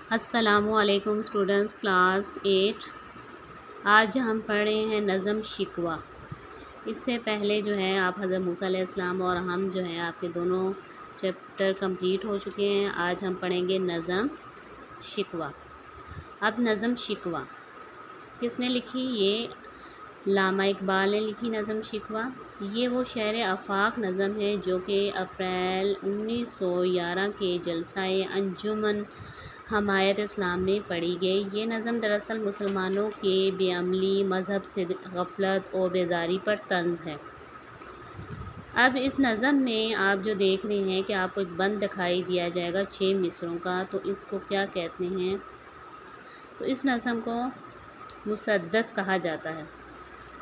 अस्सलामुअलैकुम students, class 8। आज हम पढ़ रहे हैं नज़म शिकवा। इससे पहले जो है आप हज़रत मूसा अलैहिस्सलाम और हम जो है आपके दोनों चैप्टर कंप्लीट हो चुके हैं। आज हम पढ़ेंगे नज़म शिकवा। अब नज़म शिकवा किसने लिखी? ये लामा इकबाल ने लिखी नज़म शिकवा। ये वो शेर आफाक नज़म है जो कि अप्रैल 1911 के जलसाए अंजुमन हमायत इस्लाम में पढ़ी गई। ये नज़म दरअसल मुसलमानों के बेअमली, मज़हब से गफलत और बेजारी पर तंज़ है। अब इस नज़म में आप जो देख रहे हैं कि आपको एक बंद दिखाई दिया जाएगा 6 मिसरों का, तो इसको क्या कहते हैं? तो इस नज़म को मुसद्दस कहा जाता है।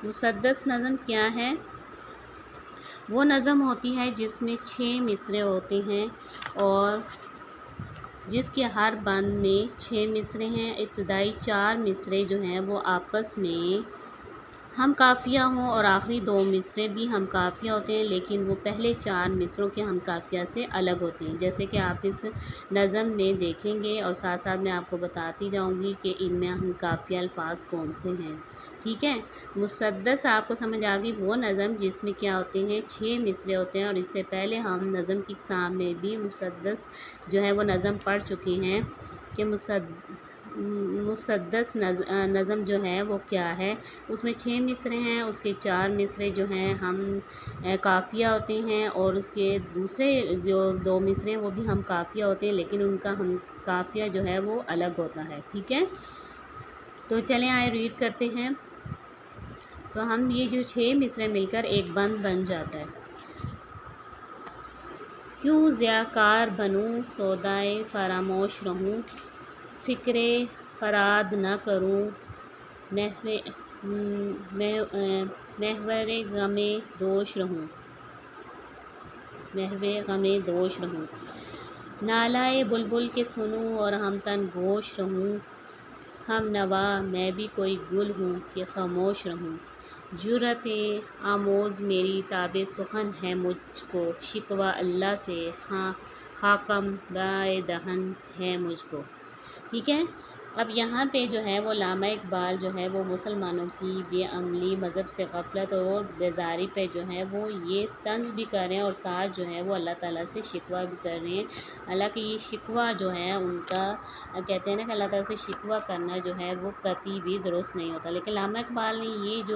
मुसद्दस नज़म क्या है? वो नज़म होती है जिसमें 6 मिसरे होते हैं और जिसके हर बंद में 6 मिसरे हैं। इब्तदाई 4 मिसरे जो हैं वो आपस में हम काफ़िया हों और आखिरी 2 मिसरे भी हम काफ़िया होते हैं, लेकिन वो पहले 4 मिसरों के हम काफ़िया से अलग होते हैं, जैसे कि आप इस नज़म में देखेंगे। और साथ साथ मैं आपको बताती जाऊंगी कि इनमें हम काफ़िया अल्फाज कौन से हैं। ठीक है, मुसद्दस आपको समझ आ गई। वो नज़म जिसमें क्या होते हैं 6 मिसरे होते हैं। और इससे पहले हम नज़म की इक़साम में भी मुसद्दस जो है वो नज़म पढ़ चुके हैं कि मुसद्दस नज़म जो है वो क्या है। उसमें 6 मिसरे हैं, उसके 4 मिसरे जो हैं हम काफ़िया होते हैं और उसके दूसरे जो 2 मिसरे हैं वो भी हम काफ़िया होते हैं, लेकिन उनका हम काफ़िया जो है वो अलग होता है। ठीक है, तो चलें आए रीड करते हैं। तो हम ये जो 6 मिसरे मिलकर एक बंद बन जाता है। क्यों ज़ियाकार बनूं, सौदाए फरामोश रहूं, फ़िक्रे फ़राद न करूं, महवरे गमे दोष रहूं, महवे गमे दोष रहूं, नालाए बुलबुल के सुनूं और हम तन गोश रहूं, हम नवा मैं भी कोई गुल हूँ कि खामोश रहूं, जुर्रते आमोज़ मेरी ताबे सुखन है मुझको, शिकवा अल्लाह से हाँ खाकम बाए दहन है मुझको। ठीक है, अब यहाँ पे जो है वो लामा इकबाल जो है वो मुसलमानों की बेअमली, मज़हब से गफलत और बेजारी पे जो है वो ये तंज़ भी कर रहे हैं और साथ जो है वो अल्लाह ताला से शिकवा भी कर रहे हैं। हालांकि ये शिकवा जो है उनका कहते हैं ना कि अल्लाह ताला से शिकवा करना जो है वो कतई भी दुरुस्त नहीं होता, लेकिन लामा इकबाल ने ये जो